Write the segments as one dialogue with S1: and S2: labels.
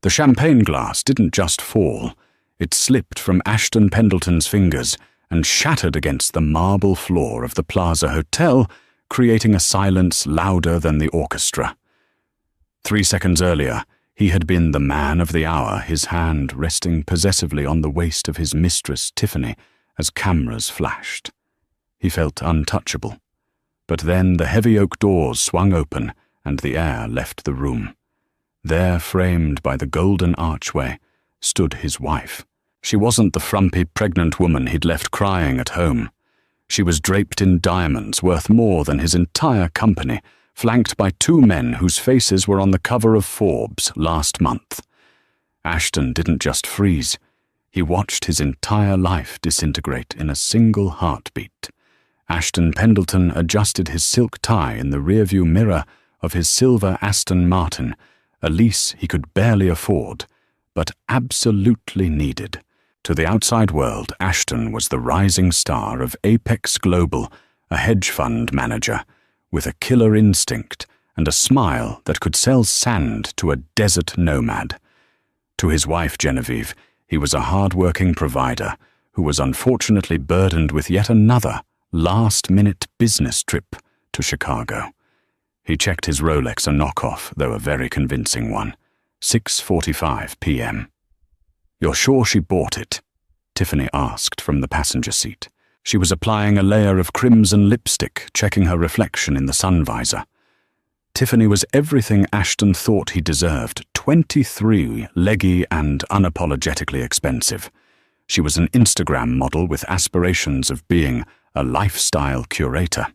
S1: The champagne glass didn't just fall. It slipped from Ashton Pendleton's fingers and shattered against the marble floor of the Plaza Hotel, creating a silence louder than the orchestra. 3 seconds earlier, he had been the man of the hour, his hand resting possessively on the waist of his mistress, Tiffany, as cameras flashed. He felt untouchable. But then the heavy oak doors swung open and the air left the room. There, framed by the golden archway, stood his wife. She wasn't the frumpy, pregnant woman he'd left crying at home. She was draped in diamonds worth more than his entire company, flanked by 2 men whose faces were on the cover of Forbes last month. Ashton didn't just freeze. He watched his entire life disintegrate in a single heartbeat. Ashton Pendleton adjusted his silk tie in the rearview mirror of his silver Aston Martin, a lease he could barely afford, but absolutely needed. To the outside world, Ashton was the rising star of Apex Global, a hedge fund manager, with a killer instinct and a smile that could sell sand to a desert nomad. To his wife, Genevieve, he was a hard-working provider who was unfortunately burdened with yet another last-minute business trip to Chicago. He checked his Rolex, a knockoff, though a very convincing one. 6:45 p.m. "You're sure she bought it?" Tiffany asked from the passenger seat. She was applying a layer of crimson lipstick, checking her reflection in the sun visor. Tiffany was everything Ashton thought he deserved, 23, leggy and unapologetically expensive. She was an Instagram model with aspirations of being a lifestyle curator.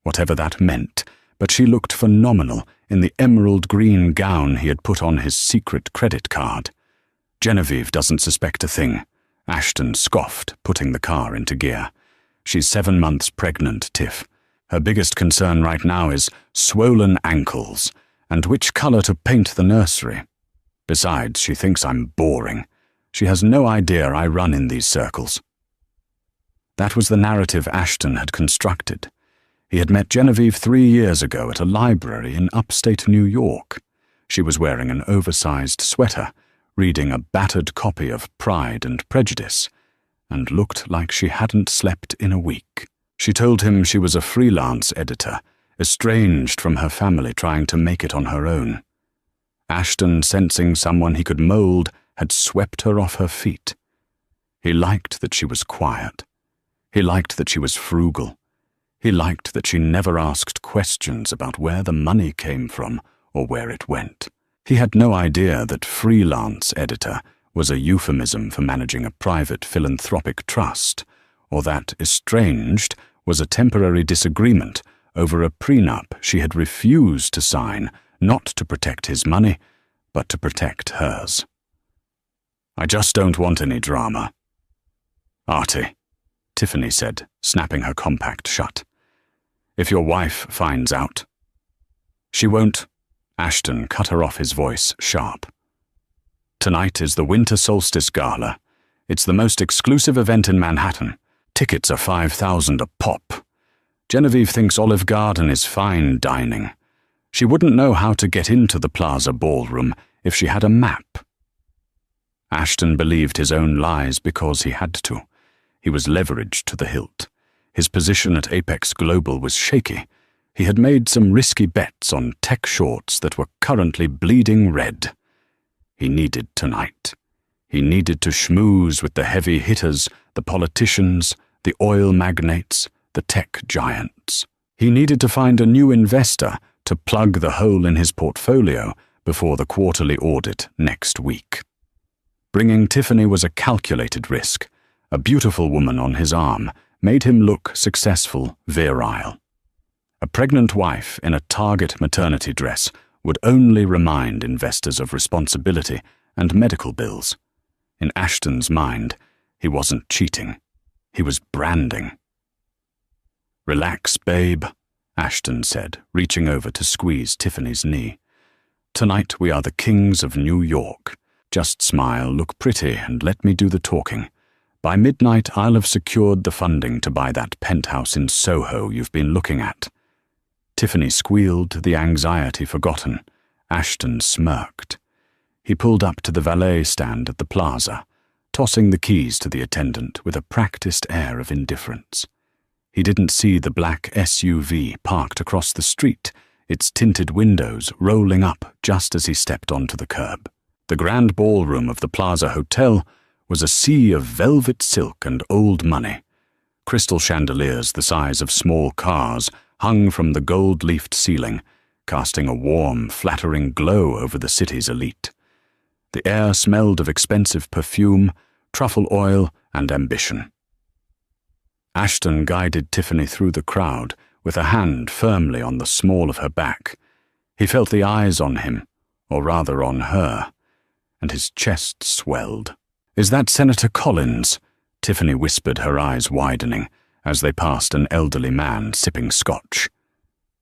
S1: Whatever that meant, but she looked phenomenal in the emerald green gown he had put on his secret credit card. "Genevieve doesn't suspect a thing," Ashton scoffed, putting the car into gear. "She's 7 months pregnant, Tiff. Her biggest concern right now is swollen ankles and which color to paint the nursery. Besides, she thinks I'm boring. She has no idea I run in these circles." That was the narrative Ashton had constructed. He had met Genevieve 3 years ago at a library in upstate New York. She was wearing an oversized sweater, reading a battered copy of Pride and Prejudice, and looked like she hadn't slept in a week. She told him she was a freelance editor, estranged from her family trying to make it on her own. Ashton, sensing someone he could mold, had swept her off her feet. He liked that she was quiet. He liked that she was frugal. He liked that she never asked questions about where the money came from or where it went. He had no idea that freelance editor was a euphemism for managing a private philanthropic trust, or that estranged was a temporary disagreement over a prenup she had refused to sign, not to protect his money, but to protect hers. "I just don't want any drama." "Artie," Tiffany said, snapping her compact shut. "If your wife finds out—" "She won't." Ashton cut her off, his voice sharp. "Tonight is the Winter Solstice Gala. It's the most exclusive event in Manhattan. Tickets are $5,000 a pop. Genevieve thinks Olive Garden is fine dining. She wouldn't know how to get into the Plaza Ballroom if she had a map." Ashton believed his own lies because he had to. He was leveraged to the hilt. His position at Apex Global was shaky. He had made some risky bets on tech shorts that were currently bleeding red. He needed tonight. He needed to schmooze with the heavy hitters, the politicians, the oil magnates, the tech giants. He needed to find a new investor to plug the hole in his portfolio before the quarterly audit next week. Bringing Tiffany was a calculated risk. A beautiful woman on his arm made him look successful, virile. A pregnant wife in a Target maternity dress would only remind investors of responsibility and medical bills. In Ashton's mind, he wasn't cheating. He was branding. "Relax, babe," Ashton said, reaching over to squeeze Tiffany's knee. "Tonight we are the kings of New York. Just smile, look pretty, and let me do the talking. By midnight, I'll have secured the funding to buy that penthouse in Soho you've been looking at." Tiffany squealed, the anxiety forgotten. Ashton smirked. He pulled up to the valet stand at the plaza, tossing the keys to the attendant with a practiced air of indifference. He didn't see the black SUV parked across the street, its tinted windows rolling up just as he stepped onto the curb. The grand ballroom of the Plaza Hotel was a sea of velvet silk and old money. Crystal chandeliers the size of small cars hung from the gold-leafed ceiling, casting a warm, flattering glow over the city's elite. The air smelled of expensive perfume, truffle oil, and ambition. Ashton guided Tiffany through the crowd with a hand firmly on the small of her back. He felt the eyes on him, or rather on her, and his chest swelled. "Is that Senator Collins?" Tiffany whispered, her eyes widening, as they passed an elderly man sipping scotch.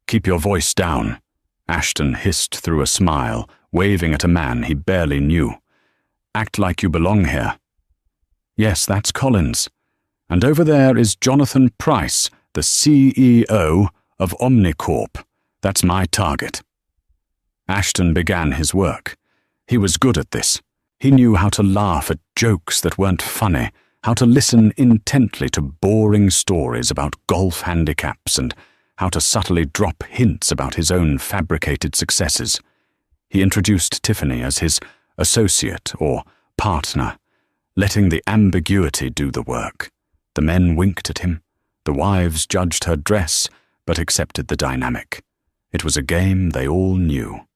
S1: "Keep your voice down," Ashton hissed through a smile, waving at a man he barely knew. "Act like you belong here." "Yes, that's Collins. And over there is Jonathan Price, the CEO of Omnicorp. That's my target." Ashton began his work. He was good at this. He knew how to laugh at jokes that weren't funny, how to listen intently to boring stories about golf handicaps, and how to subtly drop hints about his own fabricated successes. He introduced Tiffany as his associate or partner, letting the ambiguity do the work. The men winked at him. The wives judged her dress, but accepted the dynamic. It was a game they all knew.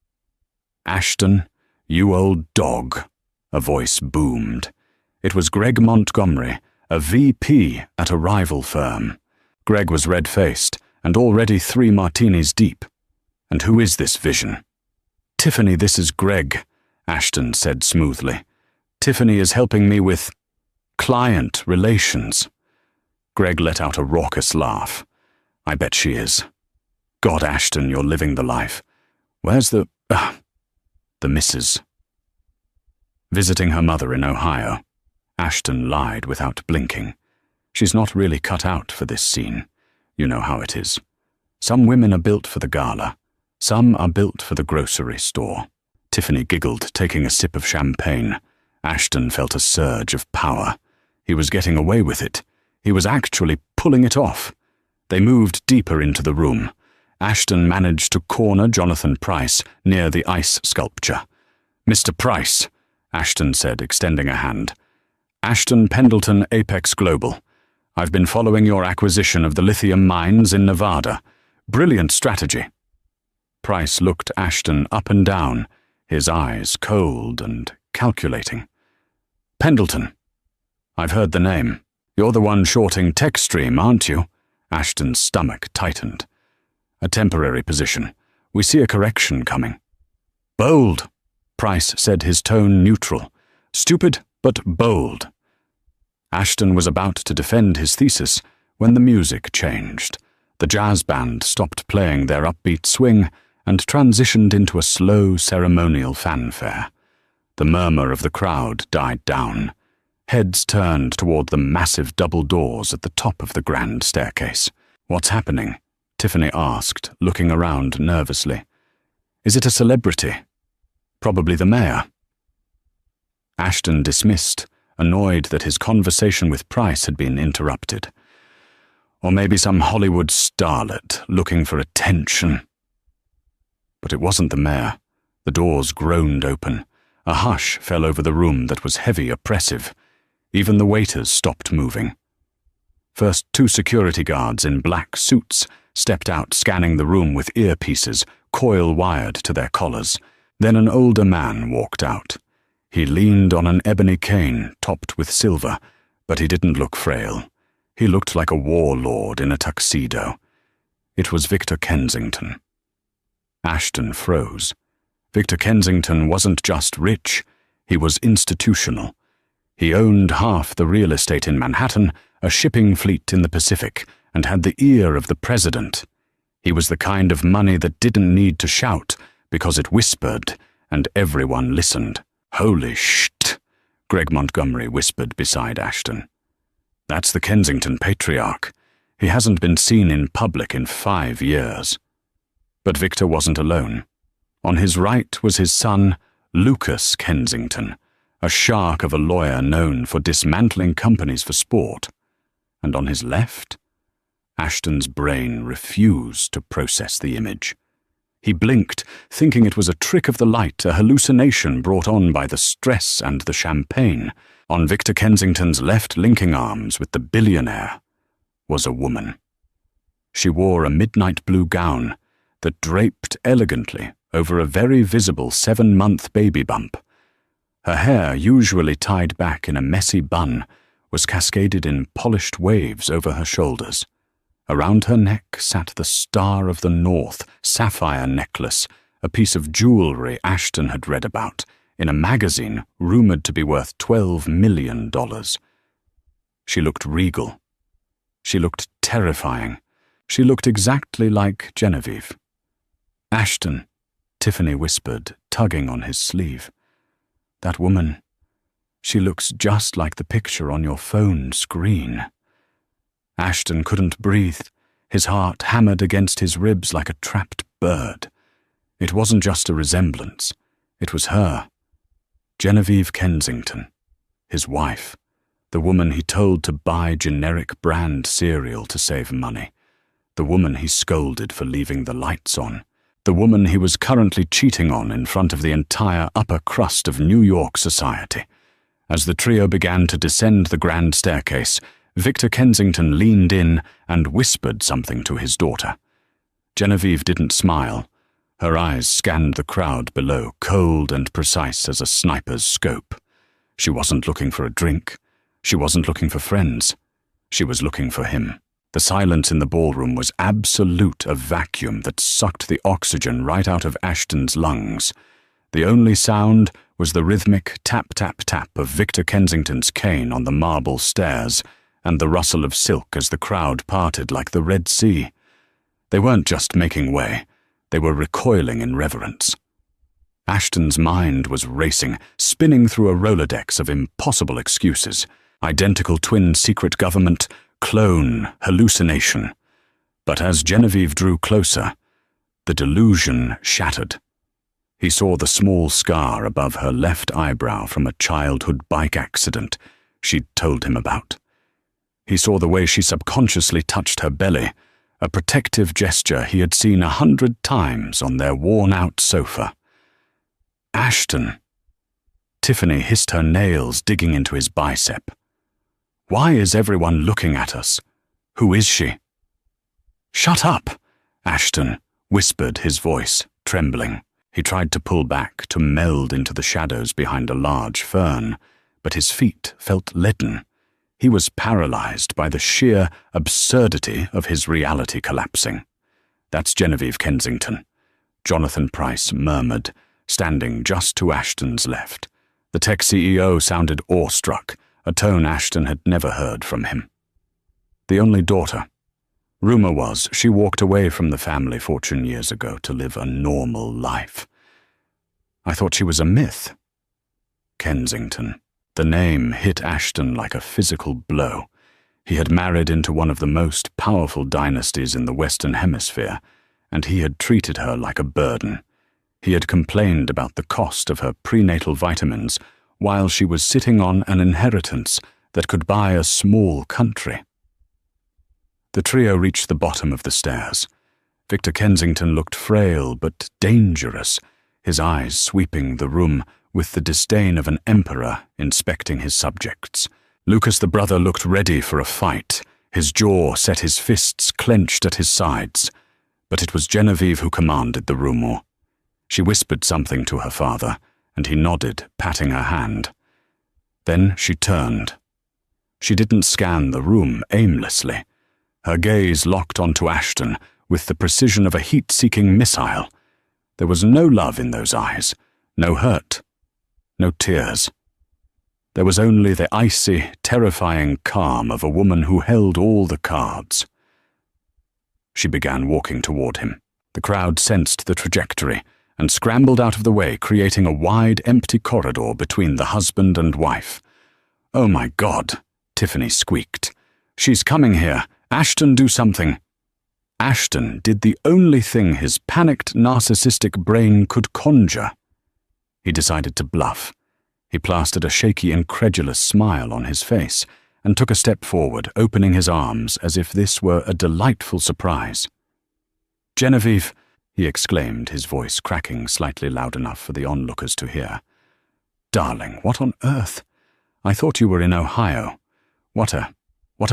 S1: "Ashton, you old dog," a voice boomed. It was Greg Montgomery, a VP at a rival firm. Greg was red-faced and already 3 martinis deep. "And who is this vision?" "Tiffany, this is Greg," Ashton said smoothly. "Tiffany is helping me with client relations." Greg let out a raucous laugh. "I bet she is. God, Ashton, you're living the life. Where's the missus?" "Visiting her mother in Ohio." Ashton lied without blinking. "She's not really cut out for this scene. You know how it is. Some women are built for the gala. Some are built for the grocery store." Tiffany giggled, taking a sip of champagne. Ashton felt a surge of power. He was getting away with it. He was actually pulling it off. They moved deeper into the room. Ashton managed to corner Jonathan Price near the ice sculpture. "Mr. Price," Ashton said, extending a hand. "Ashton Pendleton, Apex Global. I've been following your acquisition of the lithium mines in Nevada. Brilliant strategy." Price looked Ashton up and down, his eyes cold and calculating. "Pendleton. I've heard the name. You're the one shorting TechStream, aren't you?" Ashton's stomach tightened. "A temporary position. We see a correction coming." "Bold," Price said, his tone neutral. "Stupid, but bold." Ashton was about to defend his thesis when the music changed. The jazz band stopped playing their upbeat swing and transitioned into a slow ceremonial fanfare. The murmur of the crowd died down. Heads turned toward the massive double doors at the top of the grand staircase. "What's happening?" Tiffany asked, looking around nervously. "Is it a celebrity?" "Probably the mayor." Ashton dismissed, annoyed that his conversation with Price had been interrupted. "Or maybe some Hollywood starlet looking for attention." But it wasn't the mayor. The doors groaned open. A hush fell over the room that was heavy, oppressive. Even the waiters stopped moving. First, 2 security guards in black suits stepped out, scanning the room with earpieces coil-wired to their collars. Then an older man walked out. He leaned on an ebony cane topped with silver, but he didn't look frail. He looked like a warlord in a tuxedo. It was Victor Kensington. Ashton froze. Victor Kensington wasn't just rich, he was institutional. He owned half the real estate in Manhattan, a shipping fleet in the Pacific, and had the ear of the president. He was the kind of money that didn't need to shout because it whispered, and everyone listened. "Holy shit," Greg Montgomery whispered beside Ashton. "That's the Kensington patriarch. He hasn't been seen in public in 5 years." But Victor wasn't alone. On his right was his son, Lucas Kensington, a shark of a lawyer known for dismantling companies for sport. And on his left, Ashton's brain refused to process the image. He blinked, thinking it was a trick of the light, a hallucination brought on by the stress and the champagne. On Victor Kensington's left linking arms with the billionaire was a woman. She wore a midnight blue gown that draped elegantly over a very visible 7-month baby bump. Her hair, usually tied back in a messy bun, was cascaded in polished waves over her shoulders. Around her neck sat the Star of the North sapphire necklace, a piece of jewelry Ashton had read about in a magazine rumored to be worth $12 million. She looked regal. She looked terrifying. She looked exactly like Genevieve. "Ashton," Tiffany whispered, tugging on his sleeve. "That woman, she looks just like the picture on your phone screen." Ashton couldn't breathe. His heart hammered against his ribs like a trapped bird. It wasn't just a resemblance. It was her. Genevieve Kensington, his wife, the woman he told to buy generic brand cereal to save money, the woman he scolded for leaving the lights on, the woman he was currently cheating on in front of the entire upper crust of New York society. As the trio began to descend the grand staircase, Victor Kensington leaned in and whispered something to his daughter. Genevieve didn't smile. Her eyes scanned the crowd below, cold and precise as a sniper's scope. She wasn't looking for a drink. She wasn't looking for friends. She was looking for him. The silence in the ballroom was absolute, a vacuum that sucked the oxygen right out of Ashton's lungs. The only sound was the rhythmic tap-tap-tap of Victor Kensington's cane on the marble stairs and the rustle of silk as the crowd parted like the Red Sea. They weren't just making way. They were recoiling in reverence. Ashton's mind was racing, spinning through a Rolodex of impossible excuses. Identical twin secret government, clone, hallucination. But as Genevieve drew closer, the delusion shattered. He saw the small scar above her left eyebrow from a childhood bike accident she'd told him about. He saw the way she subconsciously touched her belly, a protective gesture he had seen 100 times on their worn-out sofa. "Ashton." Tiffany hissed her nails digging into his bicep. "Why is everyone looking at us? Who is she?" "Shut up," Ashton whispered, his voice trembling. He tried to pull back, to meld into the shadows behind a large fern, but his feet felt leaden. He was paralyzed by the sheer absurdity of his reality collapsing. "That's Genevieve Kensington," Jonathan Price murmured, standing just to Ashton's left. The tech CEO sounded awestruck, a tone Ashton had never heard from him. The only daughter. Rumor was she walked away from the family fortune years ago to live a normal life. "I thought she was a myth." Kensington. The name hit Ashton like a physical blow. He had married into one of the most powerful dynasties in the Western Hemisphere, and he had treated her like a burden. He had complained about the cost of her prenatal vitamins while she was sitting on an inheritance that could buy a small country. The trio reached the bottom of the stairs. Victor Kensington looked frail but dangerous, his eyes sweeping the room with the disdain of an emperor inspecting his subjects. Lucas the brother looked ready for a fight, his jaw set, his fists clenched at his sides. But it was Genevieve who commanded the rumor. She whispered something to her father, and he nodded, patting her hand. Then she turned. She didn't scan the room aimlessly. Her gaze locked onto Ashton with the precision of a heat-seeking missile. There was no love in those eyes, no hurt, no tears. There was only the icy, terrifying calm of a woman who held all the cards. She began walking toward him. The crowd sensed the trajectory and scrambled out of the way, creating a wide, empty corridor between the husband and wife. "Oh my God," Tiffany squeaked. "She's coming here. Ashton, do something." Ashton did the only thing his panicked, narcissistic brain could conjure. He decided to bluff. He plastered a shaky, incredulous smile on his face and took a step forward, opening his arms as if this were a delightful surprise. "Genevieve," he exclaimed, his voice cracking slightly loud enough for the onlookers to hear. "Darling, what on earth? I thought you were in Ohio. What a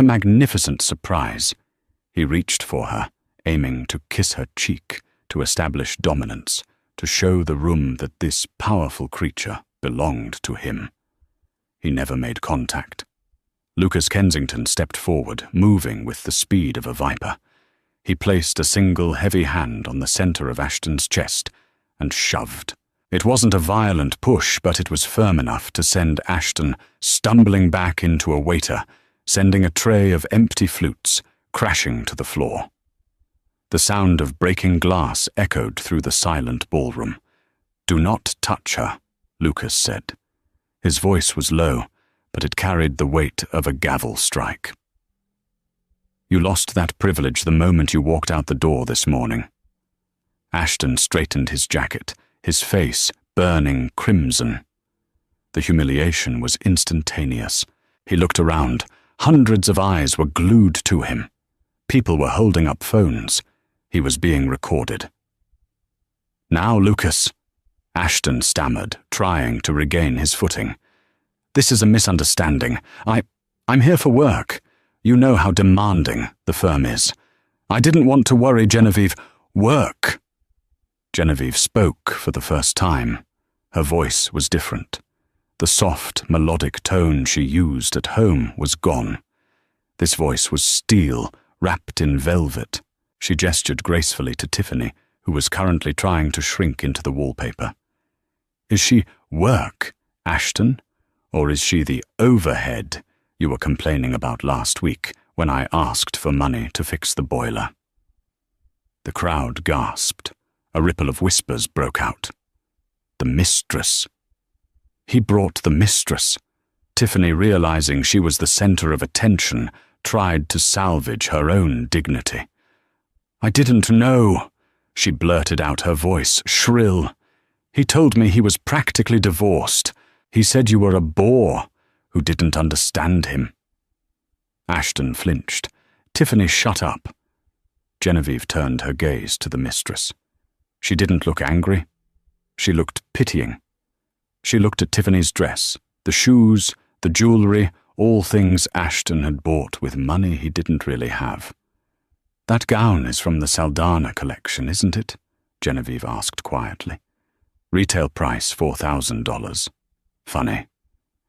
S1: magnificent surprise." He reached for her, aiming to kiss her cheek, to establish dominance, to show the room that this powerful creature belonged to him. He never made contact. Lucas Kensington stepped forward, moving with the speed of a viper. He placed a single heavy hand on the center of Ashton's chest and shoved. It wasn't a violent push, but it was firm enough to send Ashton stumbling back into a waiter, sending a tray of empty flutes crashing to the floor. The sound of breaking glass echoed through the silent ballroom. "Do not touch her," Lucas said. His voice was low, but it carried the weight of a gavel strike. "You lost that privilege the moment you walked out the door this morning." Ashton straightened his jacket, his face burning crimson. The humiliation was instantaneous. He looked around. Hundreds of eyes were glued to him. People were holding up phones. He was being recorded. "Now, Lucas," Ashton stammered, trying to regain his footing. "This is a misunderstanding. I'm here for work. You know how demanding the firm is. I didn't want to worry Genevieve. Work." Genevieve spoke for the first time. Her voice was different. The soft, melodic tone she used at home was gone. This voice was steel, wrapped in velvet. She gestured gracefully to Tiffany, who was currently trying to shrink into the wallpaper. "Is she work, Ashton? Or is she the overhead you were complaining about last week when I asked for money to fix the boiler?" The crowd gasped. A ripple of whispers broke out. "The Mistress." He brought the Mistress. Tiffany, realizing she was the center of attention, tried to salvage her own dignity. "I didn't know," she blurted out, her voice shrill. "He told me he was practically divorced. He said you were a bore who didn't understand him." Ashton flinched. Tiffany shut up. Genevieve turned her gaze to the Mistress. She didn't look angry. She looked pitying. She looked at Tiffany's dress, the shoes, the jewelry, all things Ashton had bought with money he didn't really have. "That gown is from the Saldana collection, isn't it?" Genevieve asked quietly. "Retail price $4,000. Funny.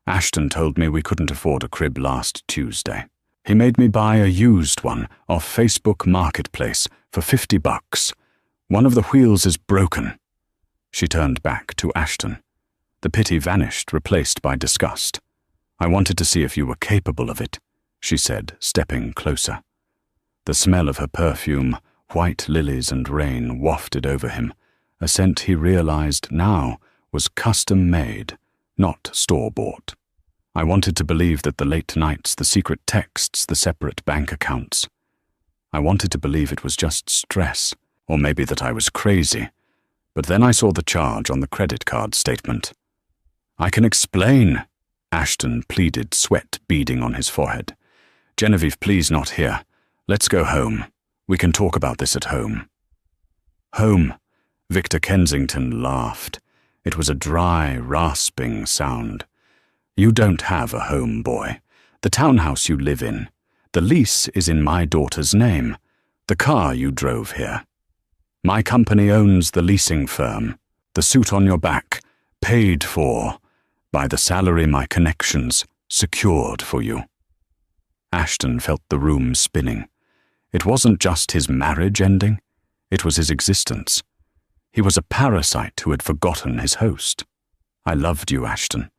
S1: Ashton told me we couldn't afford a crib last Tuesday. He made me buy a used one off Facebook Marketplace for $50. One of the wheels is broken." She turned back to Ashton. The pity vanished, replaced by disgust. "I wanted to see if you were capable of it," she said, stepping closer. The smell of her perfume, white lilies and rain, wafted over him, a scent he realized now was custom-made, not store-bought. I wanted to believe that the late nights, the secret texts, the separate bank accounts. I wanted to believe it was just stress, or maybe that I was crazy. But then I saw the charge on the credit card statement. "I can explain," Ashton pleaded, sweat beading on his forehead. "Genevieve, please not here. Let's go home. We can talk about this at home." "Home," Victor Kensington laughed. It was a dry, rasping sound. "You don't have a home, boy. The townhouse you live in. The lease is in my daughter's name. The car you drove here. My company owns the leasing firm. The suit on your back, paid for by the salary my connections secured for you." Ashton felt the room spinning. It wasn't just his marriage ending. It was his existence. He was a parasite who had forgotten his host. "I loved you, Ashton,"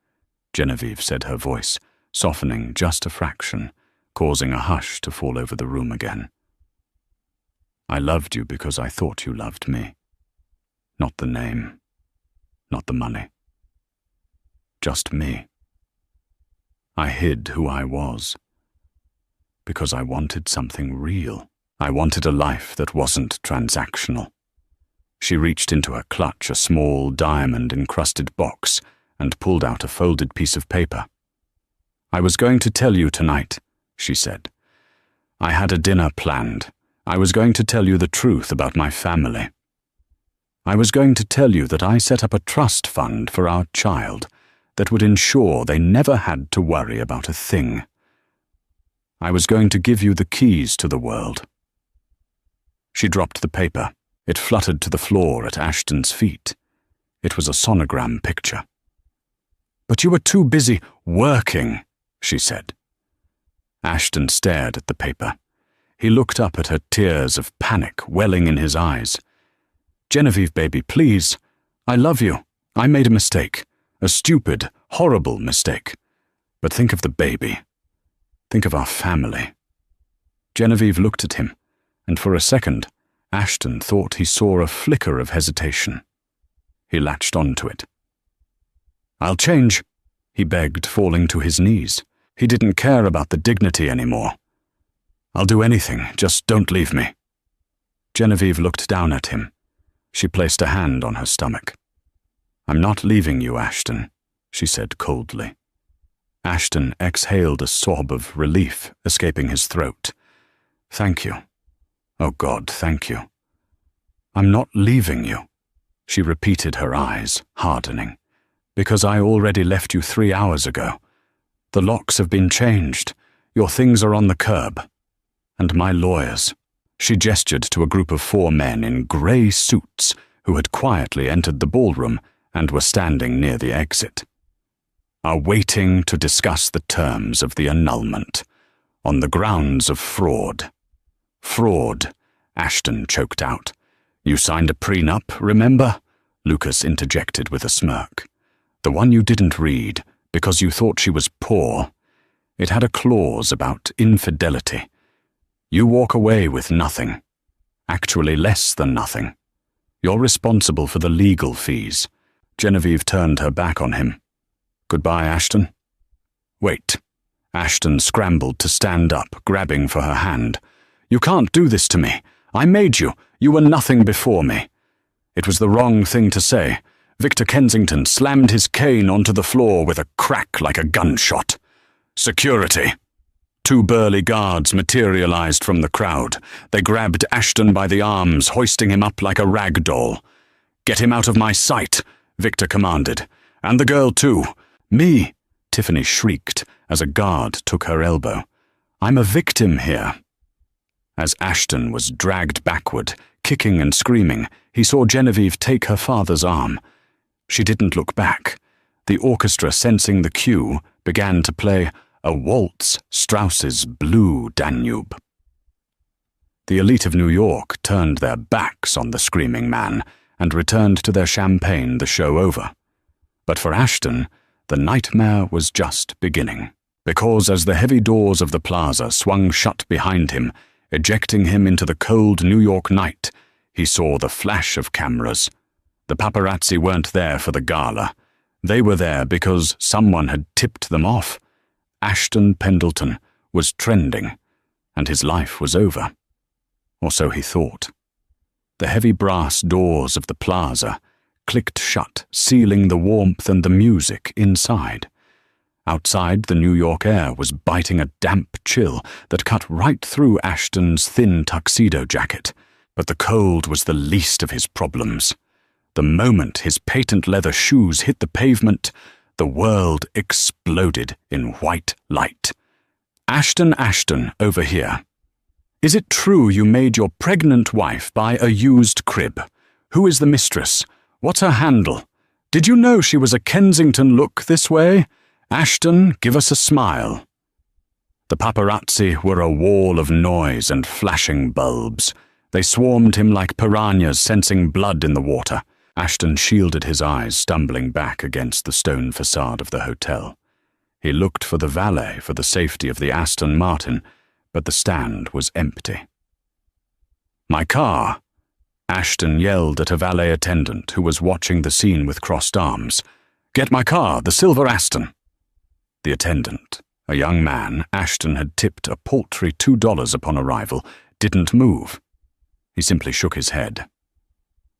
S1: Genevieve said, her voice softening just a fraction, causing a hush to fall over the room again. "I loved you because I thought you loved me. Not the name, not the money. Just me. I hid who I was because I wanted something real. I wanted a life that wasn't transactional." She reached into her clutch a small diamond-encrusted box and pulled out a folded piece of paper. "I was going to tell you tonight," she said. "I had a dinner planned. I was going to tell you the truth about my family. I was going to tell you that I set up a trust fund for our child that would ensure they never had to worry about a thing. I was going to give you the keys to the world." She dropped the paper. It fluttered to the floor at Ashton's feet. It was a sonogram picture. "But you were too busy working," she said. Ashton stared at the paper. He looked up at her, tears of panic welling in his eyes. "Genevieve, baby, please. I love you. I made a mistake. A stupid, horrible mistake. But think of the baby. Think of our family." Genevieve looked at him, and for a second, Ashton thought he saw a flicker of hesitation. He latched onto it. "I'll change," he begged, falling to his knees. He didn't care about the dignity anymore. "I'll do anything, just don't leave me." Genevieve looked down at him. She placed a hand on her stomach. "I'm not leaving you, Ashton," she said coldly. Ashton exhaled a sob of relief, escaping his throat. "Thank you. Oh God, thank you." "I'm not leaving you," she repeated, her eyes hardening. "Because I already left you 3 hours ago. The locks have been changed. Your things are on the curb. And my lawyers." She gestured to a group of 4 men in grey suits who had quietly entered the ballroom and were standing near the exit. "Are waiting to discuss the terms of the annulment, on the grounds of fraud." "Fraud," Ashton choked out. "You signed a prenup, remember?" Lucas interjected with a smirk. "The one you didn't read, because you thought she was poor. It had a clause about infidelity. You walk away with nothing. Actually less than nothing. You're responsible for the legal fees." Genevieve turned her back on him. "Goodbye, Ashton." "Wait." Ashton scrambled to stand up, grabbing for her hand. "You can't do this to me. I made you. You were nothing before me." It was the wrong thing to say. Victor Kensington slammed his cane onto the floor with a crack like a gunshot. "Security." 2 burly guards materialized from the crowd. They grabbed Ashton by the arms, hoisting him up like a rag doll. "Get him out of my sight," Victor commanded. "And the girl too." "Me," Tiffany shrieked as a guard took her elbow. "I'm a victim here." As Ashton was dragged backward, kicking and screaming, he saw Genevieve take her father's arm. She didn't look back. The orchestra, sensing the cue, began to play a waltz, Strauss's Blue Danube. The elite of New York turned their backs on the screaming man and returned to their champagne, the show over. But for Ashton, the nightmare was just beginning, because as the heavy doors of the plaza swung shut behind him, ejecting him into the cold New York night, he saw the flash of cameras. The paparazzi weren't there for the gala. They were there because someone had tipped them off. Ashton Pendleton was trending, and his life was over. Or so he thought. The heavy brass doors of the plaza clicked shut, sealing the warmth and the music inside. Outside, the New York air was biting a damp chill that cut right through Ashton's thin tuxedo jacket. But the cold was the least of his problems. The moment his patent leather shoes hit the pavement, the world exploded in white light. "Ashton, Ashton, over here. Is it true you made your pregnant wife buy a used crib? Who is the mistress? What's her handle? Did you know she was a Kensington look this way? Ashton, give us a smile." The paparazzi were a wall of noise and flashing bulbs. They swarmed him like piranhas sensing blood in the water. Ashton shielded his eyes, stumbling back against the stone facade of the hotel. He looked for the valet for the safety of the Aston Martin, but the stand was empty. "My car!" Ashton yelled at a valet attendant who was watching the scene with crossed arms. "Get my car, the silver Aston." The attendant, a young man Ashton had tipped a paltry $2 upon arrival, didn't move. He simply shook his head.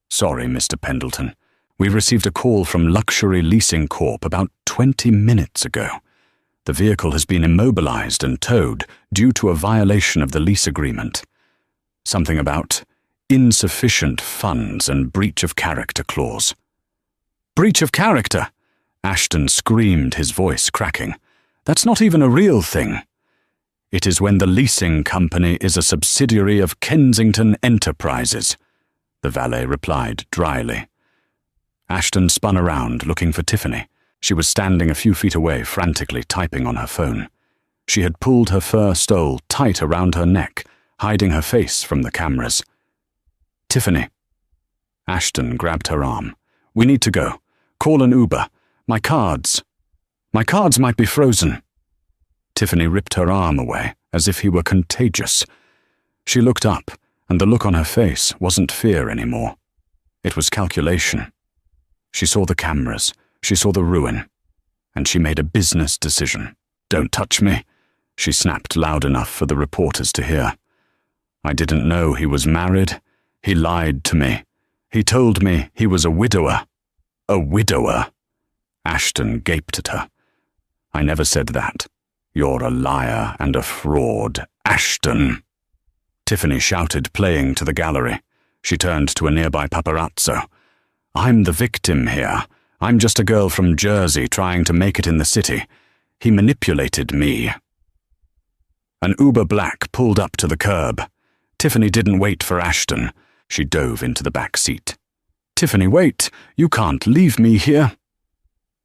S1: Sorry, Mr. Pendleton. We received a call from Luxury Leasing Corp about 20 minutes ago. The vehicle has been immobilized and towed due to a violation of the lease agreement. Something about insufficient funds and breach of character clause. Breach of character? Ashton screamed, his voice cracking. That's not even a real thing. It is when the leasing company is a subsidiary of Kensington Enterprises, the valet replied dryly. Ashton spun around, looking for Tiffany. She was standing a few feet away, frantically typing on her phone. She had pulled her fur stole tight around her neck, hiding her face from the cameras. Tiffany. Ashton grabbed her arm. We need to go. Call an Uber. My cards might be frozen. Tiffany ripped her arm away, as if he were contagious. She looked up, and the look on her face wasn't fear anymore. It was calculation. She saw the cameras, she saw the ruin, and she made a business decision. Don't touch me, she snapped loud enough for the reporters to hear. I didn't know he was married. He lied to me. He told me he was a widower. A widower. Ashton gaped at her. I never said that. You're a liar and a fraud, Ashton. Tiffany shouted, playing to the gallery. She turned to a nearby paparazzo. I'm the victim here. I'm just a girl from Jersey trying to make it in the city. He manipulated me. An Uber Black pulled up to the curb. Tiffany didn't wait for Ashton. She dove into the back seat. Tiffany, wait! You can't leave me here!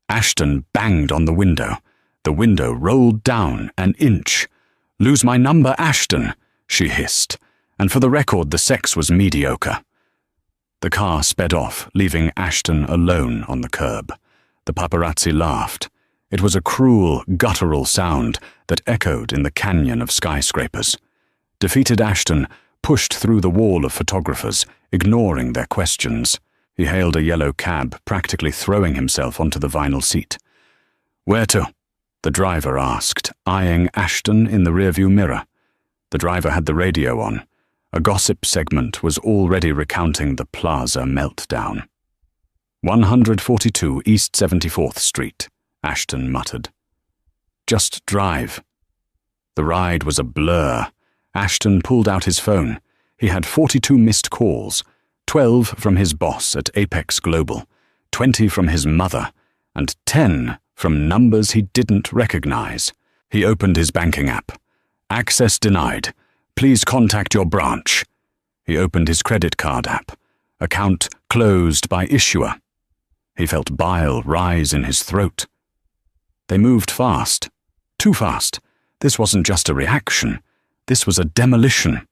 S1: Ashton banged on the window. The window rolled down an inch. Lose my number, Ashton, she hissed. And for the record, the sex was mediocre. The car sped off, leaving Ashton alone on the curb. The paparazzi laughed. It was a cruel, guttural sound that echoed in the canyon of skyscrapers. Defeated Ashton pushed through the wall of photographers, ignoring their questions. He hailed a yellow cab, practically throwing himself onto the vinyl seat. Where to? The driver asked, eyeing Ashton in the rearview mirror. The driver had the radio on. A gossip segment was already recounting the plaza meltdown. 142 East 74th Street, Ashton muttered. Just drive. The ride was a blur. Ashton pulled out his phone. He had 42 missed calls, 12 from his boss at Apex Global, 20 from his mother, and 10 from numbers he didn't recognize. He opened his banking app. Access denied. Please contact your branch. He opened his credit card app. Account closed by issuer. He felt bile rise in his throat. They moved fast. Too fast. This wasn't just a reaction. This was a demolition.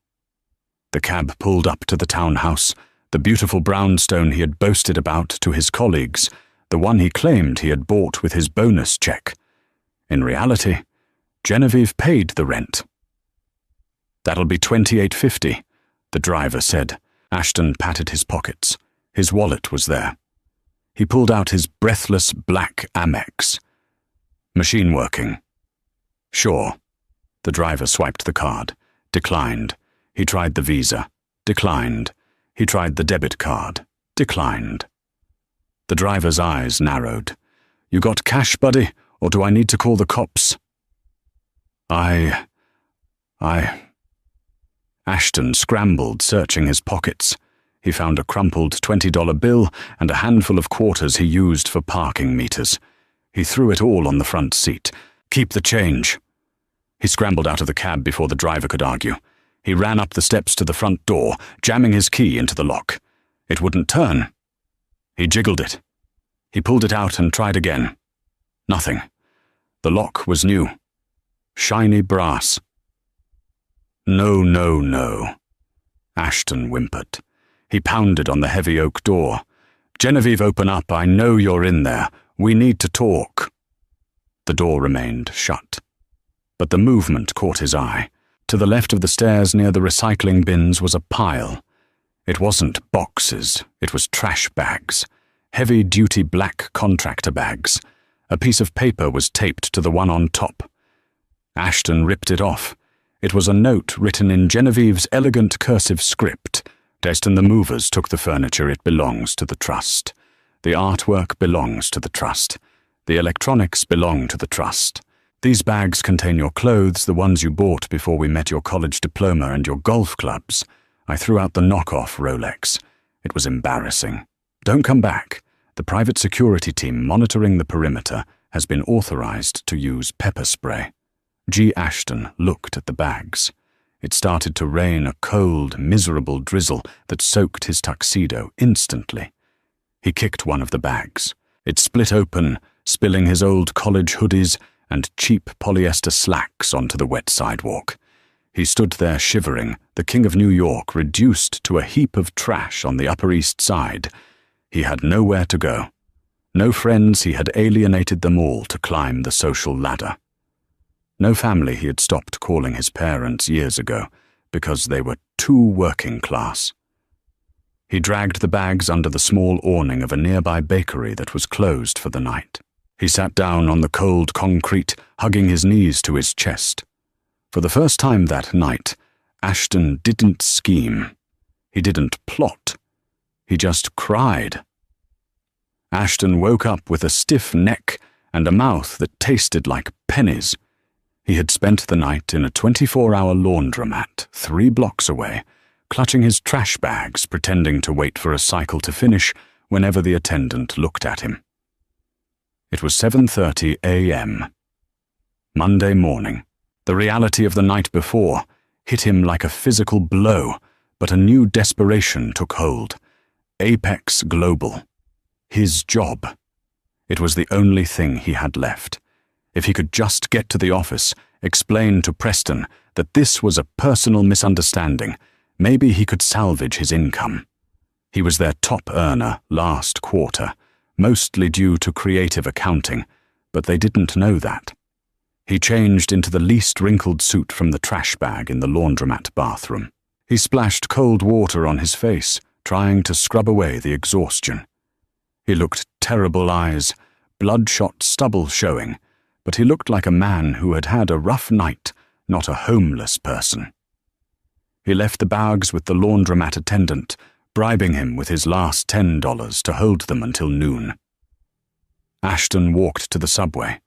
S1: The cab pulled up to the townhouse, the beautiful brownstone he had boasted about to his colleagues, the one he claimed he had bought with his bonus check. In reality, Genevieve paid the rent. That'll be $28.50, the driver said. Ashton patted his pockets. His wallet was there. He pulled out his breathless black Amex. Machine working. Sure. The driver swiped the card. Declined. He tried the Visa. Declined. He tried the debit card. Declined. The driver's eyes narrowed. You got cash, buddy, or do I need to call the cops? Ashton scrambled, searching his pockets. He found a crumpled $20 bill and a handful of quarters he used for parking meters. He threw it all on the front seat. Keep the change. He scrambled out of the cab before the driver could argue. He ran up the steps to the front door, jamming his key into the lock. It wouldn't turn. He jiggled it. He pulled it out and tried again. Nothing. The lock was new. Shiny brass. No, no, no. Ashton whimpered. He pounded on the heavy oak door. Genevieve, open up. I know you're in there. We need to talk. The door remained shut. But the movement caught his eye. To the left of the stairs near the recycling bins was a pile. It wasn't boxes, it was trash bags. Heavy-duty black contractor bags. A piece of paper was taped to the one on top. Ashton ripped it off. It was a note written in Genevieve's elegant cursive script, Destin, the movers took the furniture. It belongs to the trust. The artwork belongs to the trust. The electronics belong to the trust. These bags contain your clothes, the ones you bought before we met, your college diploma, and your golf clubs. I threw out the knockoff Rolex. It was embarrassing. Don't come back. The private security team monitoring the perimeter has been authorized to use pepper spray. G. Ashton looked at the bags. It started to rain, a cold, miserable drizzle that soaked his tuxedo instantly. He kicked one of the bags. It split open, spilling his old college hoodies and cheap polyester slacks onto the wet sidewalk. He stood there shivering, the King of New York reduced to a heap of trash on the Upper East Side. He had nowhere to go. No friends, he had alienated them all to climb the social ladder. No family, he had stopped calling his parents years ago because they were too working class. He dragged the bags under the small awning of a nearby bakery that was closed for the night. He sat down on the cold concrete, hugging his knees to his chest. For the first time that night, Ashton didn't scheme. He didn't plot. He just cried. Ashton woke up with a stiff neck and a mouth that tasted like pennies. He had spent the night in a 24-hour laundromat 3 blocks away, clutching his trash bags, pretending to wait for a cycle to finish whenever the attendant looked at him. It was 7:30 a.m. Monday morning. The reality of the night before hit him like a physical blow, but a new desperation took hold. Apex Global. His job. It was the only thing he had left. If he could just get to the office, explain to Preston that this was a personal misunderstanding, maybe he could salvage his income. He was their top earner last quarter, mostly due to creative accounting, but they didn't know that. He changed into the least wrinkled suit from the trash bag in the laundromat bathroom. He splashed cold water on his face, trying to scrub away the exhaustion. He looked terrible eyes, bloodshot stubble showing, but he looked like a man who had had a rough night, not a homeless person. He left the bags with the laundromat attendant, bribing him with his last $10 to hold them until noon. Ashton walked to the subway.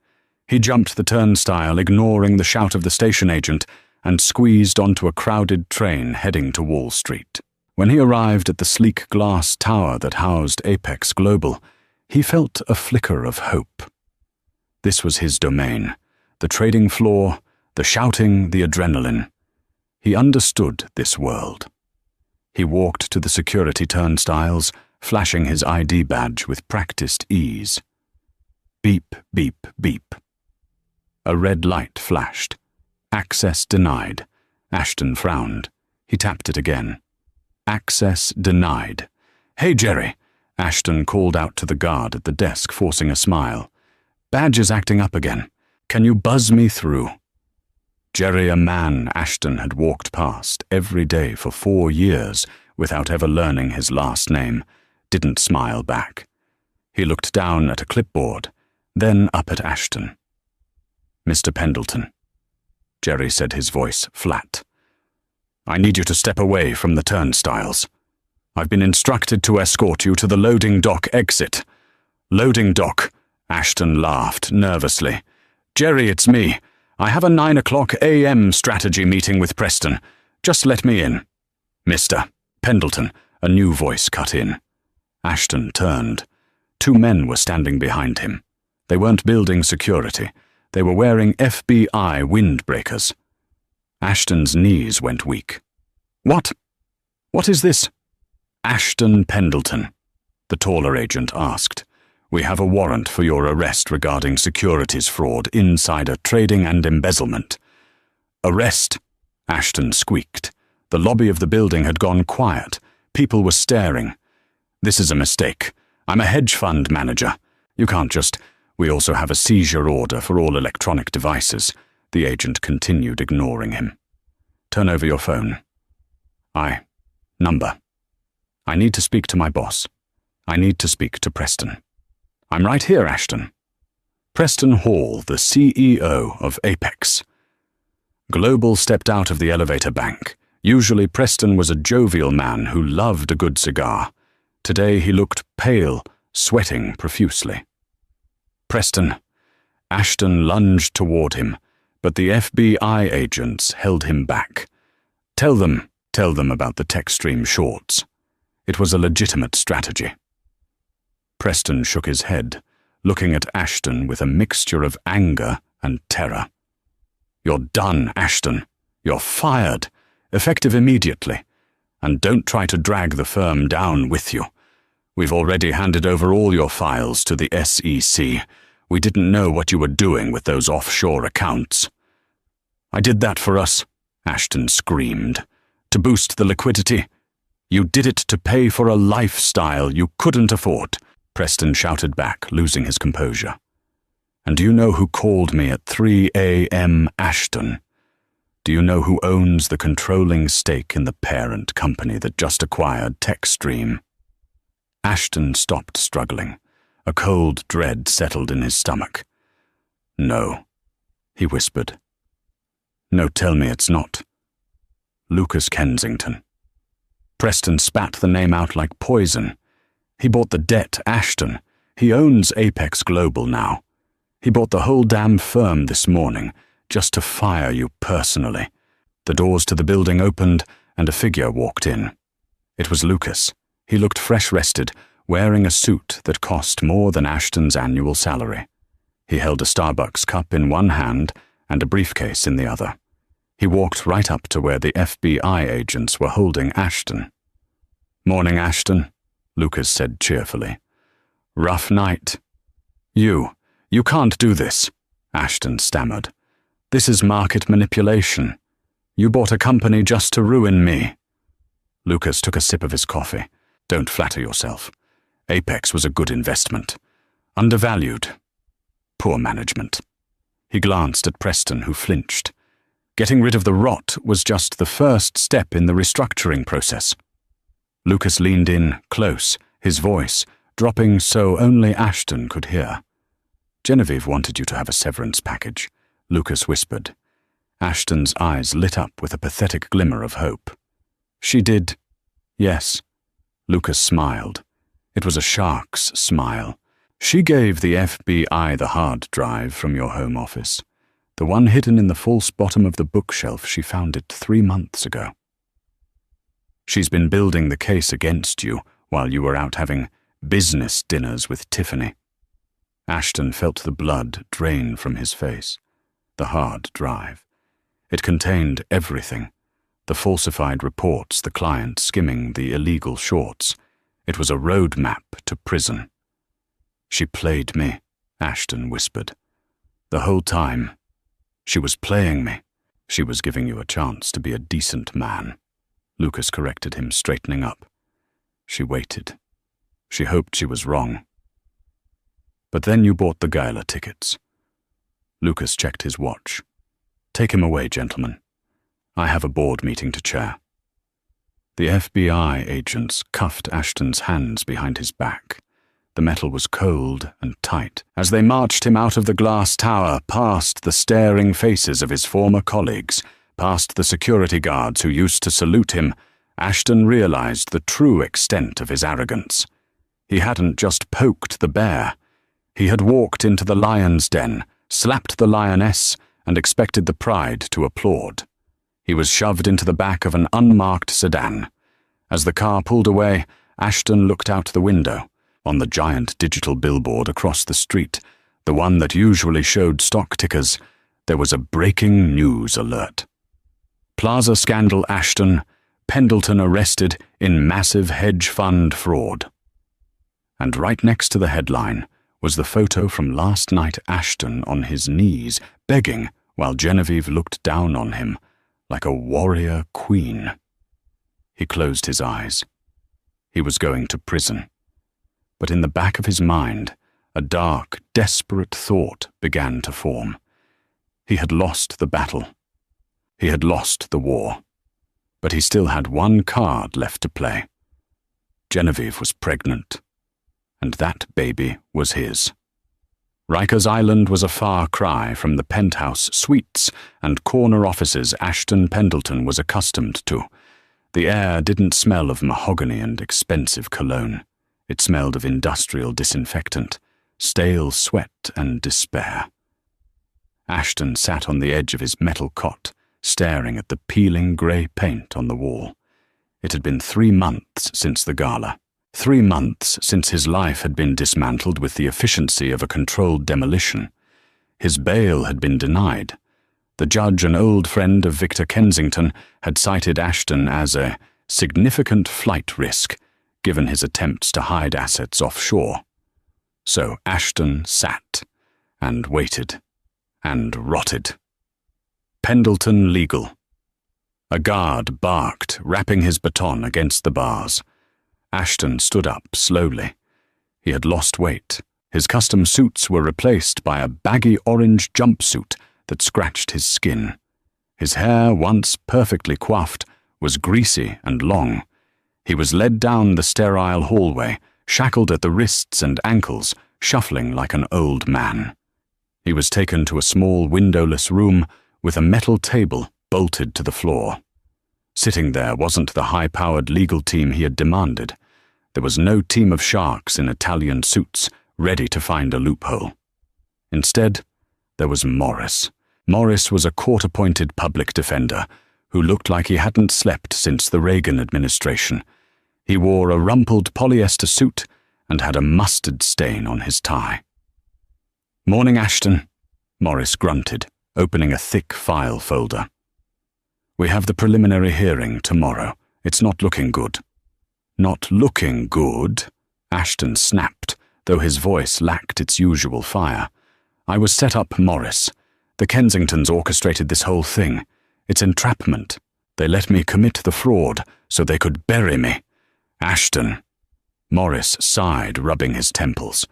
S1: He jumped the turnstile, ignoring the shout of the station agent, and squeezed onto a crowded train heading to Wall Street. When he arrived at the sleek glass tower that housed Apex Global, he felt a flicker of hope. This was his domain, the trading floor, the shouting, the adrenaline. He understood this world. He walked to the security turnstiles, flashing his ID badge with practiced ease. Beep, beep, beep. A red light flashed. Access denied. Ashton frowned. He tapped it again. Access denied. "Hey, Jerry," Ashton called out to the guard at the desk, forcing a smile. "Badge is acting up again. Can you buzz me through?" Jerry, a man Ashton had walked past every day for 4 years without ever learning his last name, didn't smile back. He looked down at a clipboard, then up at Ashton. "Mr. Pendleton," Jerry said, his voice flat. "I need you to step away from the turnstiles. I've been instructed to escort you to the loading dock exit." "Loading dock?" Ashton laughed nervously. "Jerry, it's me. I have a 9 o'clock a.m. strategy meeting with Preston. Just let me in." "Mr. Pendleton," a new voice cut in. Ashton turned. 2 men were standing behind him. They weren't building security. They were wearing FBI windbreakers. Ashton's knees went weak. What is this?" "Ashton Pendleton," the taller agent asked. "We have a warrant for your arrest regarding securities fraud, insider trading, and embezzlement." "Arrest?" Ashton squeaked. The lobby of the building had gone quiet. People were staring. "This is a mistake. I'm a hedge fund manager. You can't just—" "We also have a seizure order for all electronic devices." The agent continued, ignoring him. "Turn over your phone." Number. "I need to speak to my boss. I need to speak to Preston." "I'm right here, Ashton." Preston Hall, the CEO of Apex. Global stepped out of the elevator bank. Usually Preston was a jovial man who loved a good cigar. Today he looked pale, sweating profusely. "Preston." Ashton lunged toward him, but the FBI agents held him back. Tell them about the Techstream shorts. It was a legitimate strategy." Preston shook his head, looking at Ashton with a mixture of anger and terror. "You're done, Ashton. You're fired, effective immediately. And don't try to drag the firm down with you. We've already handed over all your files to the SEC. We didn't know what you were doing with those offshore accounts." "I did that for us," Ashton screamed. "To boost the liquidity. You did it to pay for a lifestyle you couldn't afford," Preston shouted back, losing his composure. "And do you know who called me at 3 a.m., Ashton? Do you know who owns the controlling stake in the parent company that just acquired Techstream?" Ashton stopped struggling. A cold dread settled in his stomach. "No," he whispered. "No, tell me it's not." "Lucas Kensington." Preston spat the name out like poison. "He bought the debt, Ashton. He owns Apex Global now. He bought the whole damn firm this morning, just to fire you personally." The doors to the building opened, and a figure walked in. It was Lucas. He looked fresh-rested, wearing a suit that cost more than Ashton's annual salary. He held a Starbucks cup in one hand and a briefcase in the other. He walked right up to where the FBI agents were holding Ashton. "Morning, Ashton," Lucas said cheerfully. "Rough night." You can't do this," Ashton stammered. "This is market manipulation. You bought a company just to ruin me." Lucas took a sip of his coffee. "Don't flatter yourself. Apex was a good investment. Undervalued. Poor management." He glanced at Preston, who flinched. Getting rid of the rot was just the first step in the restructuring process. Lucas leaned in close, his voice dropping so only Ashton could hear. "Genevieve wanted you to have a severance package," Lucas whispered. Ashton's eyes lit up with a pathetic glimmer of hope. "She did." "Yes." Lucas smiled. It was a shark's smile. "She gave the FBI the hard drive from your home office. The one hidden in the false bottom of the bookshelf. She found it 3 months ago. She's been building the case against you while you were out having business dinners with Tiffany." Ashton felt the blood drain from his face. The hard drive. It contained everything. The falsified reports, the client skimming the illegal shorts. It was a roadmap to prison. "She played me," Ashton whispered. "The whole time. She was playing me. She was giving you a chance to be a decent man." Lucas corrected him, straightening up. "She waited. She hoped she was wrong. But then you bought the Gala tickets." Lucas checked his watch. "Take him away, gentlemen. I have a board meeting to chair." The FBI agents cuffed Ashton's hands behind his back. The metal was cold and tight. As they marched him out of the glass tower, past the staring faces of his former colleagues, past the security guards who used to salute him, Ashton realized the true extent of his arrogance. He hadn't just poked the bear. He had walked into the lion's den, slapped the lioness, and expected the pride to applaud. He was shoved into the back of an unmarked sedan. As the car pulled away, Ashton looked out the window. On the giant digital billboard across the street, the one that usually showed stock tickers, there was a breaking news alert. "Plaza scandal Ashton, Pendleton arrested in massive hedge fund fraud." And right next to the headline was the photo from last night, Ashton on his knees, begging while Genevieve looked down on him like a warrior queen. He closed his eyes. He was going to prison. But in the back of his mind, a dark, desperate thought began to form. He had lost the battle. He had lost the war. But he still had one card left to play. Genevieve was pregnant. And that baby was his. Rikers Island was a far cry from the penthouse suites and corner offices Ashton Pendleton was accustomed to. The air didn't smell of mahogany and expensive cologne. It smelled of industrial disinfectant, stale sweat and despair. Ashton sat on the edge of his metal cot, staring at the peeling grey paint on the wall. It had been 3 months since the gala. 3 months since his life had been dismantled with the efficiency of a controlled demolition. His bail had been denied. The judge, an old friend of Victor Kensington, had cited Ashton as a significant flight risk, given his attempts to hide assets offshore. So Ashton sat and waited and rotted. Pendleton Legal. A guard barked, rapping his baton against the bars. Ashton stood up slowly. He had lost weight. His custom suits were replaced by a baggy orange jumpsuit that scratched his skin. His hair, once perfectly coiffed, was greasy and long. He was led down the sterile hallway, shackled at the wrists and ankles, shuffling like an old man. He was taken to a small windowless room with a metal table bolted to the floor. Sitting there wasn't the high-powered legal team he had demanded. There was no team of sharks in Italian suits ready to find a loophole. Instead, there was Morris. Morris was a court-appointed public defender who looked like he hadn't slept since the Reagan administration. He wore a rumpled polyester suit and had a mustard stain on his tie. "Morning, Ashton," Morris grunted, opening a thick file folder. "We have the preliminary hearing tomorrow. It's not looking good." "Not looking good?" Ashton snapped, though his voice lacked its usual fire. "I was set up, Morris. The Kensingtons orchestrated this whole thing. It's entrapment. They let me commit the fraud so they could bury me." "Ashton." Morris sighed, rubbing his temples.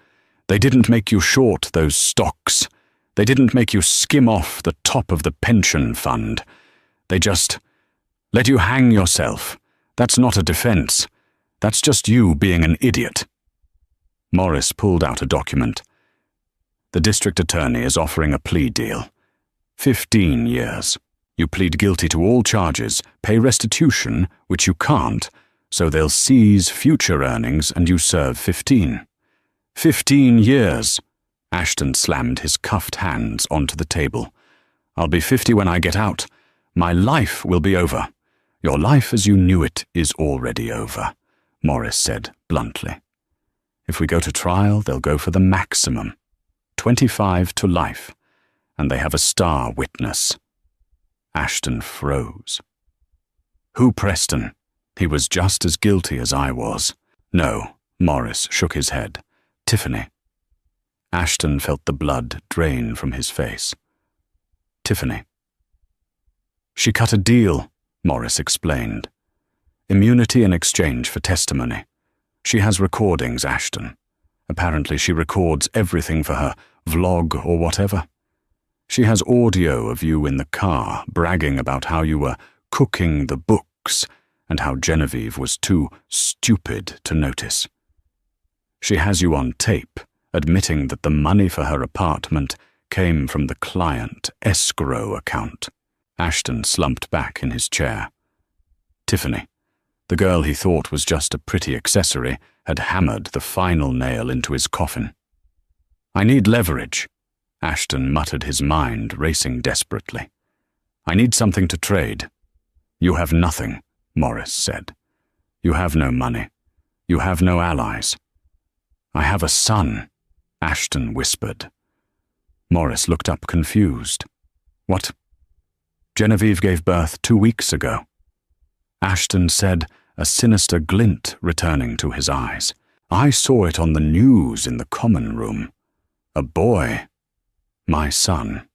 S1: "They didn't make you short those stocks. They didn't make you skim off the top of the pension fund. They just let you hang yourself. That's not a defense. That's just you being an idiot." Morris pulled out a document. "The district attorney is offering a plea deal. 15 years. You plead guilty to all charges, pay restitution, which you can't, so they'll seize future earnings and you serve 15. 15 years. Ashton slammed his cuffed hands onto the table. "I'll be 50 when I get out. My life will be over." "Your life as you knew it is already over," Morris said bluntly. "If we go to trial, they'll go for the maximum. 25 to life. And they have a star witness." Ashton froze. "Who Preston? He was just as guilty as I was." "No," Morris shook his head. "Tiffany." Ashton felt the blood drain from his face. "Tiffany." "She cut a deal," Morris explained. "Immunity in exchange for testimony. She has recordings, Ashton. Apparently she records everything for her vlog or whatever. She has audio of you in the car bragging about how you were cooking the books and how Genevieve was too stupid to notice. She has you on tape admitting that the money for her apartment came from the client escrow account." Ashton slumped back in his chair. Tiffany, the girl he thought was just a pretty accessory, had hammered the final nail into his coffin. "I need leverage," Ashton muttered, his mind racing desperately. "I need something to trade." "You have nothing," Morris said. "You have no money. You have no allies." "I have a son," Ashton whispered. Morris looked up confused. "What?" "Genevieve gave birth 2 weeks ago." Ashton said, a sinister glint returning to his eyes. "I saw it on the news in the common room. A boy. My son.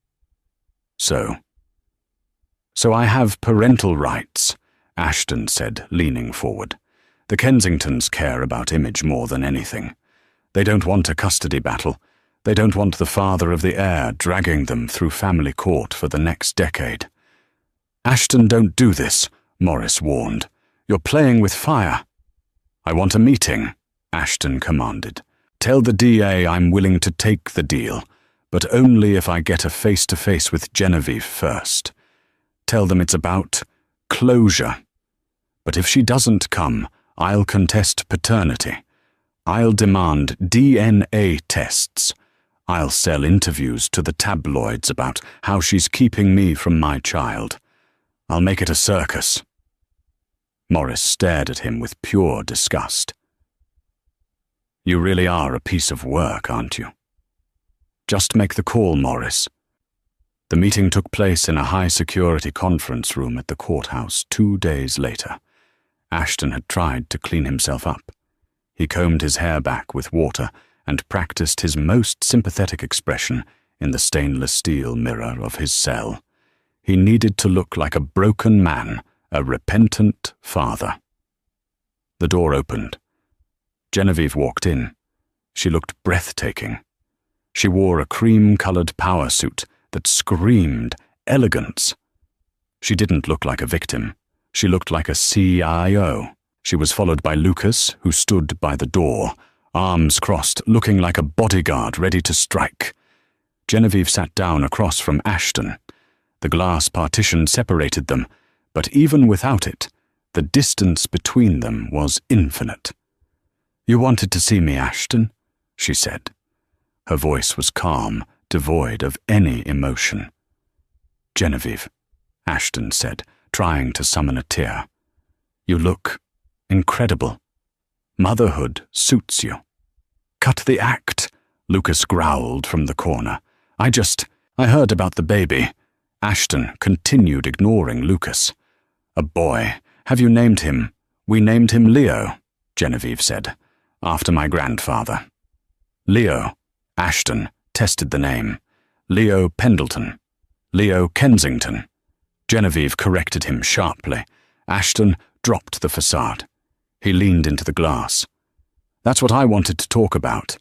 S1: So I have parental rights," Ashton said, leaning forward. "The Kensingtons care about image more than anything. They don't want a custody battle. They don't want the father of the heir dragging them through family court for the next decade." "Ashton, don't do this," Morris warned. "You're playing with fire." "I want a meeting," Ashton commanded. "Tell the DA I'm willing to take the deal. but only if I get a face-to-face with Genevieve first. Tell them it's about closure. But if she doesn't come, I'll contest paternity. I'll demand DNA tests. I'll sell interviews to the tabloids about how she's keeping me from my child. I'll make it a circus." Morris stared at him with pure disgust. "You really are a piece of work, aren't you?" "Just make the call, Morris." The meeting took place in a high-security conference room at the courthouse 2 days later. Ashton had tried to clean himself up. He combed his hair back with water and practiced his most sympathetic expression in the stainless steel mirror of his cell. He needed to look like a broken man, a repentant father. The door opened. Genevieve walked in. She looked breathtaking. She wore a cream-colored power suit that screamed elegance. She didn't look like a victim. She looked like a CIO. She was followed by Lucas, who stood by the door, arms crossed, looking like a bodyguard ready to strike. Genevieve sat down across from Ashton. The glass partition separated them, but even without it, the distance between them was infinite. "You wanted to see me, Ashton?" she said. Her voice was calm, devoid of any emotion. "Genevieve," Ashton said, trying to summon a tear. "You look incredible. Motherhood suits you." "Cut the act," Lucas growled from the corner. I heard about the baby." Ashton continued ignoring Lucas. "A boy. Have you named him?" "We named him Leo," Genevieve said, "after my grandfather." "Leo," Ashton tested the name. "Leo Pendleton. Leo Kensington." Genevieve corrected him sharply. Ashton dropped the facade. He leaned into the glass. "That's what I wanted to talk about.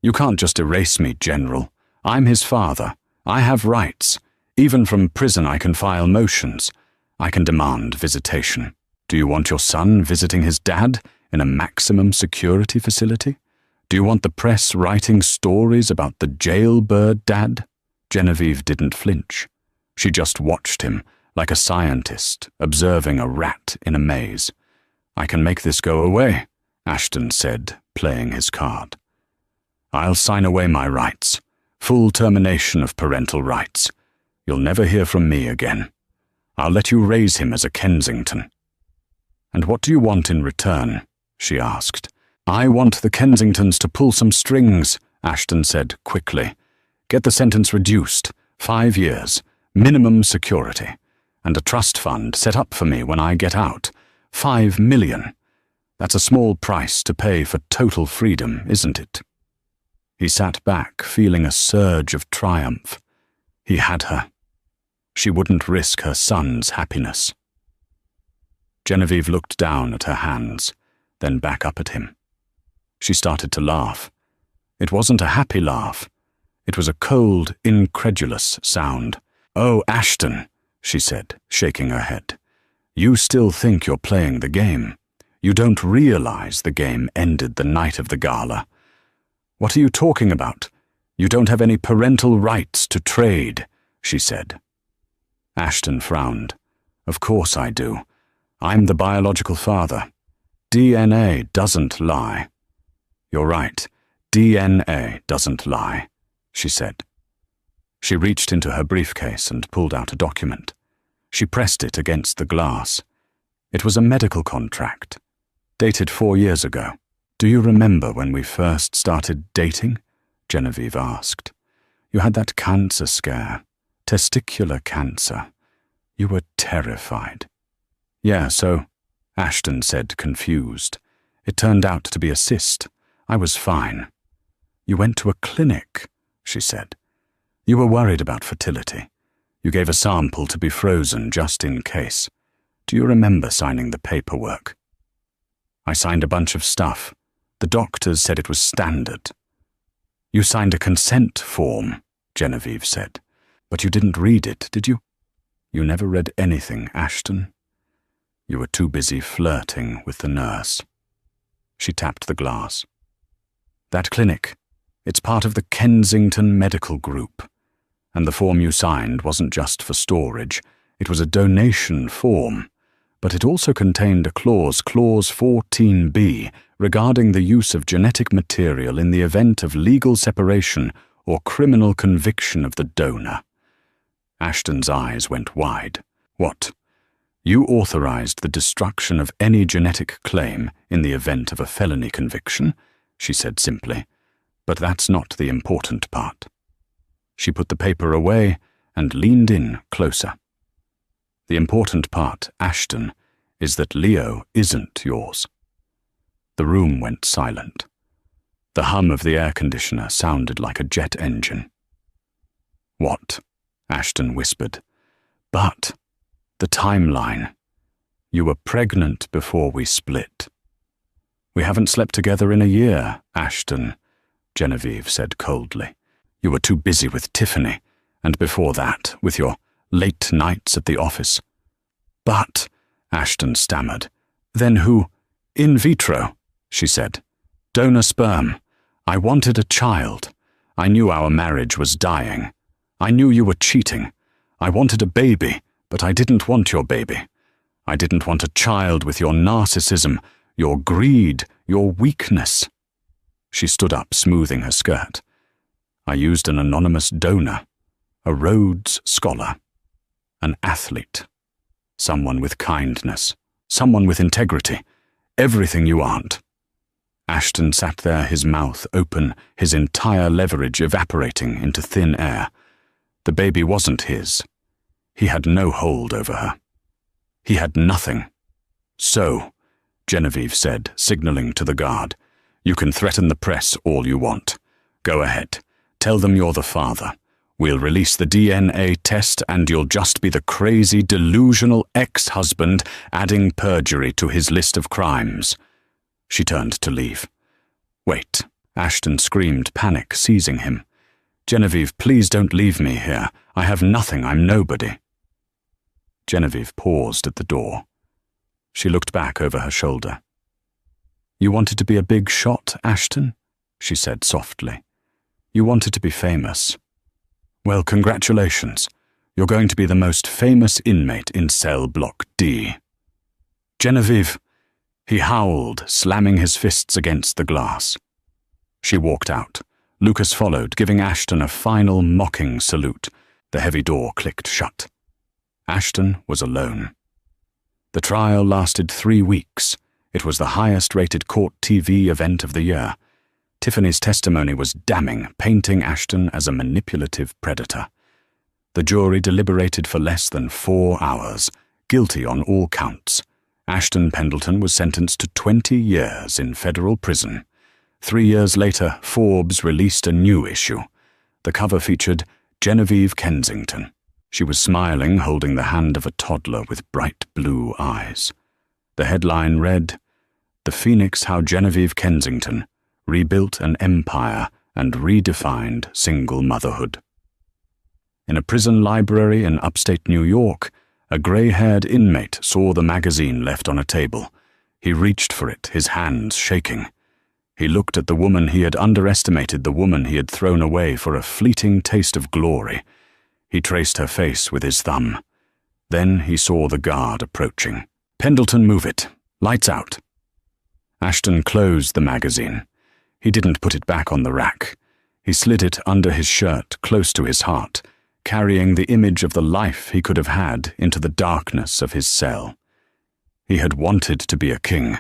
S1: You can't just erase me, General. I'm his father. I have rights. Even from prison I can file motions. I can demand visitation. Do you want your son visiting his dad in a maximum security facility? Do you want the press writing stories about the jailbird dad?" Genevieve didn't flinch. She just watched him, like a scientist observing a rat in a maze. "I can make this go away," Ashton said, playing his card. "I'll sign away my rights. Full termination of parental rights. You'll never hear from me again. I'll let you raise him as a Kensington." "And what do you want in return?" she asked. "I want the Kensingtons to pull some strings," Ashton said quickly. "Get the sentence reduced, 5 years, minimum security, and a trust fund set up for me when I get out. 5 million. That's a small price to pay for total freedom, isn't it?" He sat back, feeling a surge of triumph. He had her. She wouldn't risk her son's happiness. Genevieve looked down at her hands, then back up at him. She started to laugh. It wasn't a happy laugh. It was a cold, incredulous sound. "Oh, Ashton," she said, shaking her head. "You still think you're playing the game. You don't realize the game ended the night of the gala. What are you talking about? You don't have any parental rights to trade," she said. Ashton frowned. "Of course I do. I'm the biological father. DNA doesn't lie." "You're right. DNA doesn't lie," she said. She reached into her briefcase and pulled out a document. She pressed it against the glass. It was a medical contract, dated 4 years ago. "Do you remember when we first started dating?" Genevieve asked. "You had that cancer scare, testicular cancer. You were terrified." "Yeah, so," Ashton said, confused. "It turned out to be a cyst. I was fine." "You went to a clinic," she said. "You were worried about fertility. You gave a sample to be frozen just in case. Do you remember signing the paperwork?" "I signed a bunch of stuff. The doctors said it was standard." "You signed a consent form," Genevieve said. "But you didn't read it, did you?" "You never read anything, Ashton. You were too busy flirting with the nurse." She tapped the glass. "That clinic," It's part of the Kensington Medical Group. And the form you signed wasn't just for storage. It was a donation form. But it also contained a clause 14b, regarding the use of genetic material in the event of legal separation or criminal conviction of the donor. Ashton's eyes went wide. What? You authorized the destruction of any genetic claim in the event of a felony conviction, she said simply. But that's not the important part. She put the paper away and leaned in closer. The important part, Ashton, is that Leo isn't yours. The room went silent. The hum of the air conditioner sounded like a jet engine. What? Ashton whispered. But the timeline. You were pregnant before we split. We haven't slept together in a year, Ashton, Genevieve said coldly. You were too busy with Tiffany, and before that, with your late nights at the office. But, Ashton stammered. Then who? In vitro, she said. Donor sperm. I wanted a child. I knew our marriage was dying. I knew you were cheating. I wanted a baby, but I didn't want your baby. I didn't want a child with your narcissism, your greed, your weakness. She stood up, smoothing her skirt. I used an anonymous donor, a Rhodes Scholar, an athlete, someone with kindness, someone with integrity, everything you aren't. Ashton sat there, his mouth open, his entire leverage evaporating into thin air. The baby wasn't his. He had no hold over her. He had nothing. So, Genevieve said, signaling to the guard, you can threaten the press all you want. Go ahead. Tell them you're the father. We'll release the DNA test and you'll just be the crazy, delusional ex-husband adding perjury to his list of crimes. She turned to leave. Wait, Ashton screamed, panic seizing him. Genevieve, please don't leave me here. I have nothing, I'm nobody. Genevieve paused at the door. She looked back over her shoulder. You wanted to be a big shot, Ashton? She said softly. You wanted to be famous. Well, congratulations. You're going to be the most famous inmate in cell block D. Genevieve, he howled, slamming his fists against the glass. She walked out. Lucas followed, giving Ashton a final mocking salute. The heavy door clicked shut. Ashton was alone. The trial lasted 3 weeks. It was the highest-rated court TV event of the year. Tiffany's testimony was damning, painting Ashton as a manipulative predator. The jury deliberated for less than 4 hours, guilty on all counts. Ashton Pendleton was sentenced to 20 years in federal prison. 3 years later, Forbes released a new issue. The cover featured Genevieve Kensington. She was smiling, holding the hand of a toddler with bright blue eyes. The headline read, The Phoenix How Genevieve Kensington Rebuilt an Empire and Redefined Single Motherhood. In a prison library in upstate New York, a gray-haired inmate saw the magazine left on a table. He reached for it, his hands shaking. He looked at the woman he had underestimated, the woman he had thrown away for a fleeting taste of glory. He traced her face with his thumb. Then he saw the guard approaching. Pendleton, move it. Lights out. Ashton closed the magazine. He didn't put it back on the rack. He slid it under his shirt, close to his heart, carrying the image of the life he could have had into the darkness of his cell. He had wanted to be a king,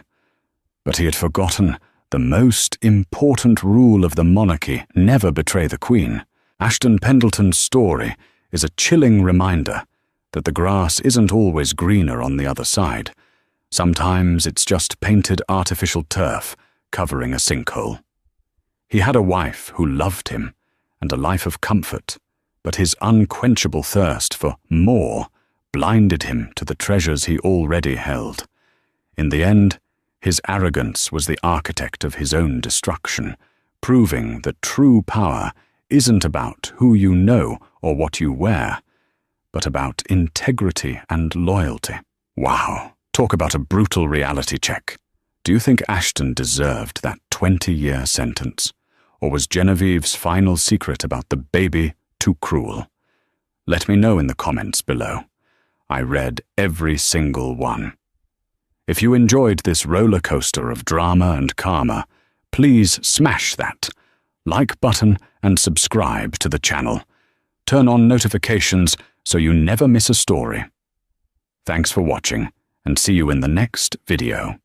S1: but he had forgotten the most important rule of the monarchy: never betray the Queen. Ashton Pendleton's story is a chilling reminder that the grass isn't always greener on the other side. Sometimes it's just painted artificial turf covering a sinkhole. He had a wife who loved him and a life of comfort, but his unquenchable thirst for more blinded him to the treasures he already held. In the end, his arrogance was the architect of his own destruction, proving that true power isn't about who you know or what you wear, but about integrity and loyalty. Wow, talk about a brutal reality check. Do you think Ashton deserved that 20-year sentence? Or was Genevieve's final secret about the baby too cruel? Let me know in the comments below. I read every single one. If you enjoyed this roller coaster of drama and karma, please smash that like button and subscribe to the channel. Turn on notifications so you never miss a story. Thanks for watching, and see you in the next video.